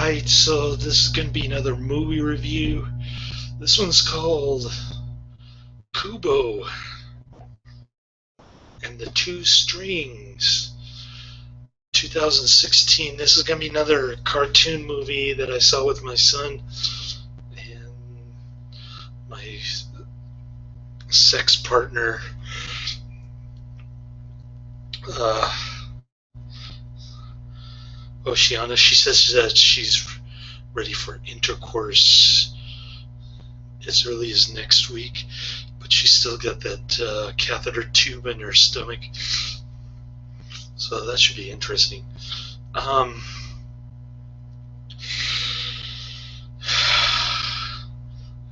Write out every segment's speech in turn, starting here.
Alright, so this is going to be another movie review. This one's called Kubo and the Two Strings, 2016. This is going to be another cartoon movie that I saw with my son and my sex partner. Oceana, she says that she's ready for intercourse as early as next week, but she's still got that catheter tube in her stomach, so that should be interesting. I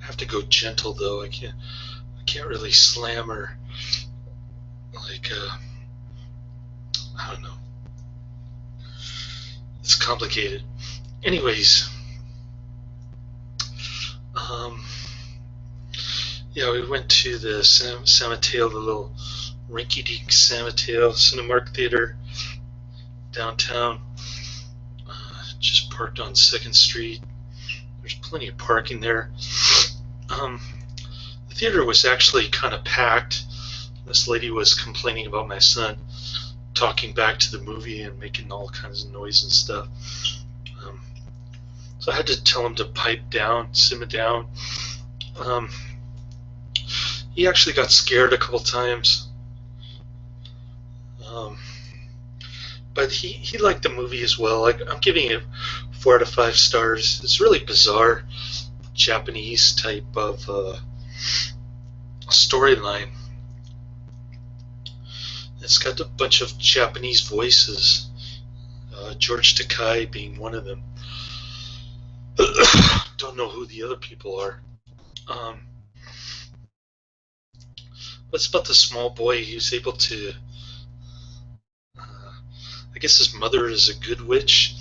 have to go gentle though. I can't really slam her like I don't know. It's complicated. Anyways, yeah, we went to the San Mateo, the little rinky-dink San Mateo Cinemark Theater downtown. Just parked on 2nd Street. There's plenty of parking there. The theater was actually kind of packed. This lady was complaining about my son talking back to the movie and making all kinds of noise and stuff. So I had to tell him to pipe down, simmer down. He actually got scared a couple times. But he liked the movie as well. I'm giving it 4 out of 5 stars. It's really bizarre, Japanese type of storyline. It's got a bunch of Japanese voices, George Takai being one of them. Don't know who the other people are. But it's about the small boy who's able to, I guess his mother is a good witch,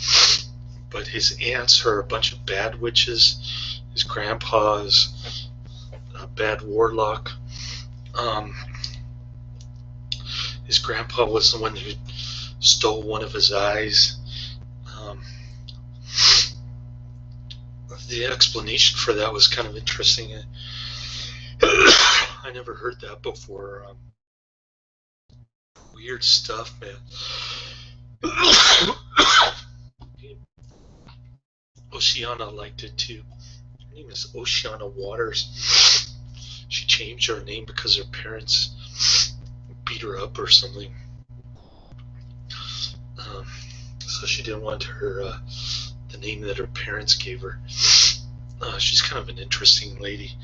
but his aunts are a bunch of bad witches. His grandpa is a bad warlock. His grandpa was the one who stole one of his eyes. The explanation for that was kind of interesting. I never heard that before. Weird stuff, man. Oceana liked it too. Her name is Oceana Waters. She changed her name because her parents beat her up or something. So she didn't want her the name that her parents gave her. She's kind of an interesting lady.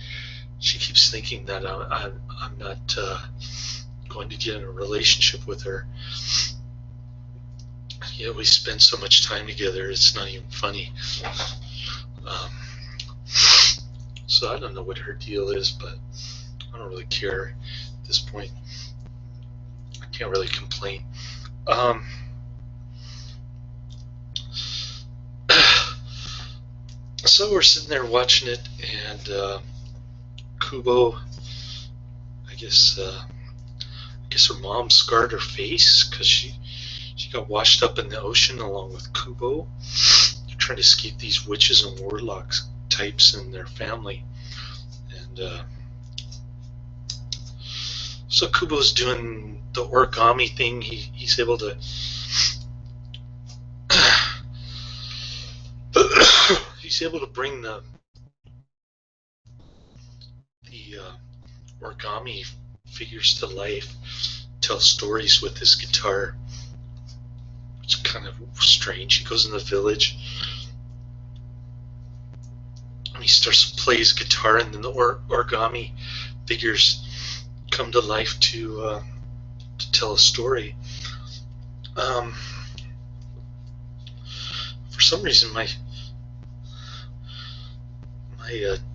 She keeps thinking that I'm not going to get in a relationship with her. Yet we spend so much time together, it's not even funny. So I don't know what her deal is, but I don't really care at this point. I can't really complain. So we're sitting there watching it, and Kubo, I guess her mom scarred her face because she got washed up in the ocean along with Kubo. They're trying to escape these witches and warlocks types in their family, and so Kubo's doing the origami thing. He's able to he's able to bring the origami figures to life, tell stories with his guitar. It's kind of strange. He goes in the village and he starts to play his guitar, and then the origami figures come to life to tell a story. For some reason, my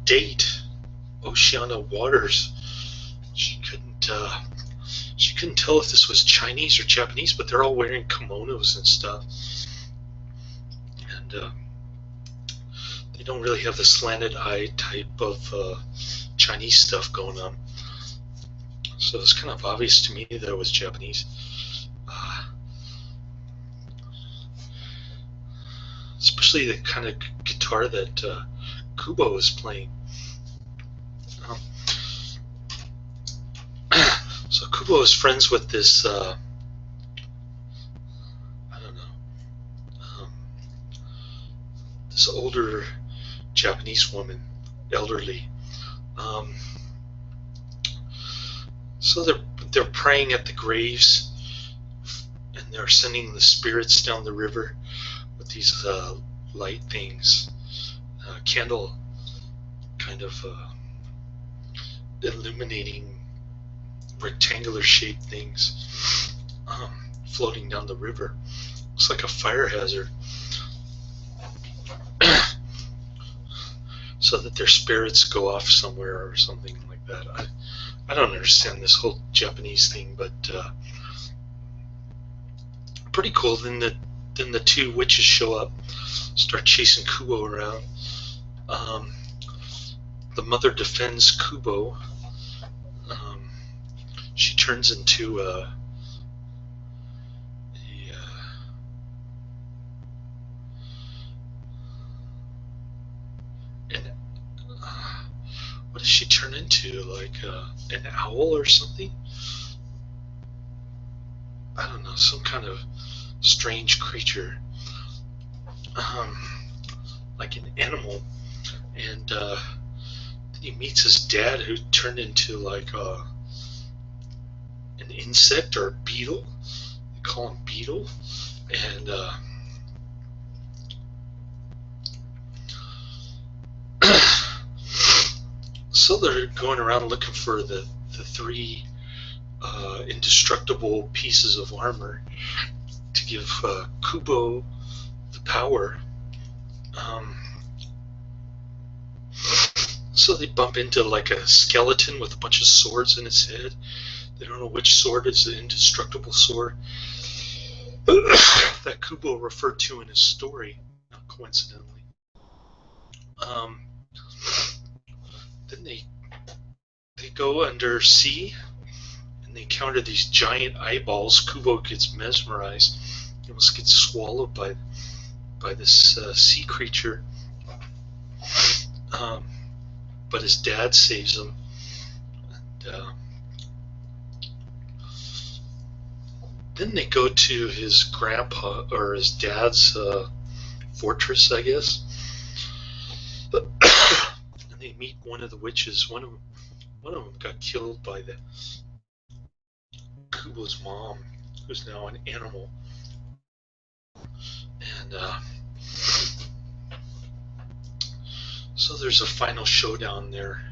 date, Oceana Waters, she couldn't tell if this was Chinese or Japanese, but they're all wearing kimonos and stuff, and they don't really have the slanted eye type of Chinese stuff going on. So it's kind of obvious to me that it was Japanese. especially the kind of guitar that Kubo is playing. Um, so Kubo is friends with this, I don't know, this older Japanese woman, elderly. Um, so they're praying at the graves, and they're sending the spirits down the river with these light things, candle kind of illuminating rectangular shaped things floating down the river. Looks like a fire hazard. So that their spirits go off somewhere or something like that. I don't understand this whole Japanese thing, but pretty cool. Then the two witches show up, start chasing Kubo around. The mother defends Kubo. She turns into what does she turn into? Like an owl or something? I don't know, some kind of strange creature, like an animal. And then he meets his dad, who turned into like an insect or a beetle. They call him Beetle. And so they're going around looking for the three indestructible pieces of armor to give Kubo the power. So they bump into like a skeleton with a bunch of swords in its head. They don't know which sword is the indestructible sword that Kubo referred to in his story, not coincidentally. Then they go under sea, and they encounter these giant eyeballs. Kubo gets mesmerized. He almost gets swallowed by this sea creature. But his dad saves him. And, then they go to his grandpa or his dad's fortress, I guess. And they meet one of the witches. One of them got killed by Kubo's mom, who's now an animal. And so there's a final showdown there.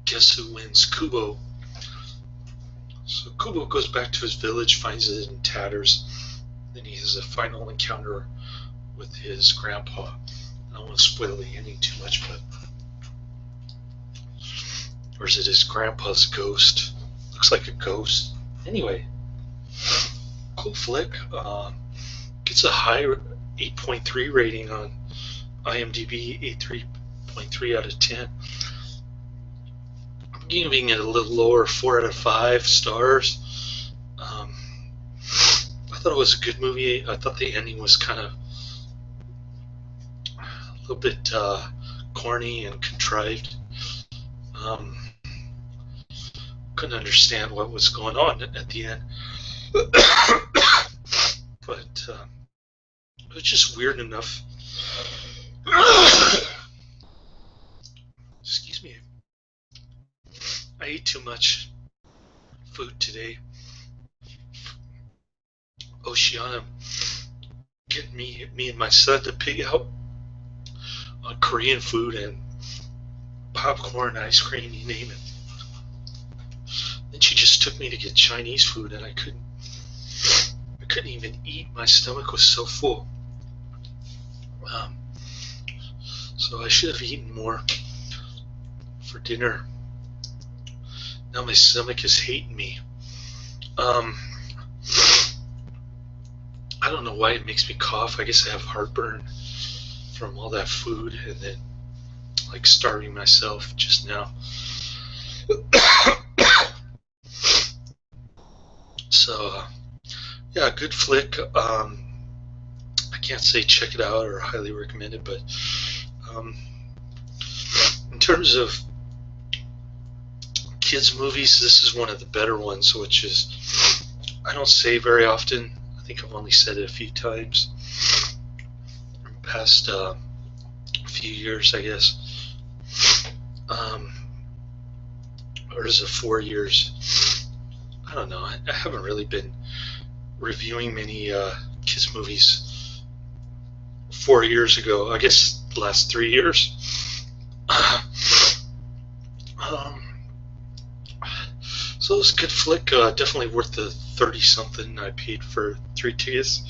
Guess who wins? Kubo. So Kubo goes back to his village, finds it in tatters. Then he has a final encounter with his grandpa. I don't want to spoil the ending too much, but... Or is it his grandpa's ghost? Looks like a ghost. Anyway, cool flick. Gets a high 8.3 rating on IMDb, 8.3 out of 10. I'm giving it a little lower, 4 out of 5 stars. I thought it was a good movie. I thought the ending was kind of a little bit corny and contrived. Couldn't understand what was going on at the end. But it was just weird enough. Excuse me. I ate too much food today. Oceana getting me and my son to pig out on Korean food and popcorn, ice cream, you name it. Then she just took me to get Chinese food, and I couldn't even eat. My stomach was so full. So I should have eaten more for dinner. Now my stomach is hating me. I don't know why it makes me cough. I guess I have heartburn from all that food, and then like starving myself just now. So yeah, good flick. I can't say check it out or highly recommend it, but in terms of kids movies, this is one of the better ones, which is I don't say very often. I think I've only said it a few times in the past few years, I guess. Or is it 4 years? I don't know. I haven't really been reviewing many kids movies 4 years ago. I guess the last 3 years. So it's a good flick. Definitely worth the 30 something I paid for 3 tickets.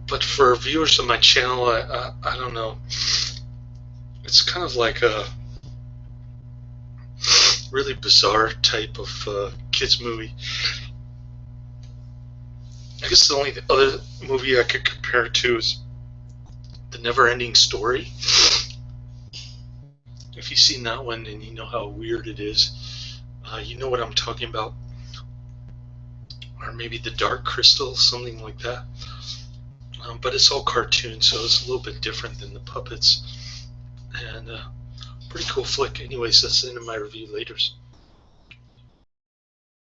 But for viewers of my channel, I don't know. It's kind of like a really bizarre type of kids movie. I guess the only other movie I could compare it to is The Never-Ending Story. If you've seen that one and you know how weird it is, you know what I'm talking about. Or maybe The Dark Crystal, something like that. But it's all cartoon, so it's a little bit different than the puppets. And pretty cool flick. Anyways, that's the end of my review. Laters.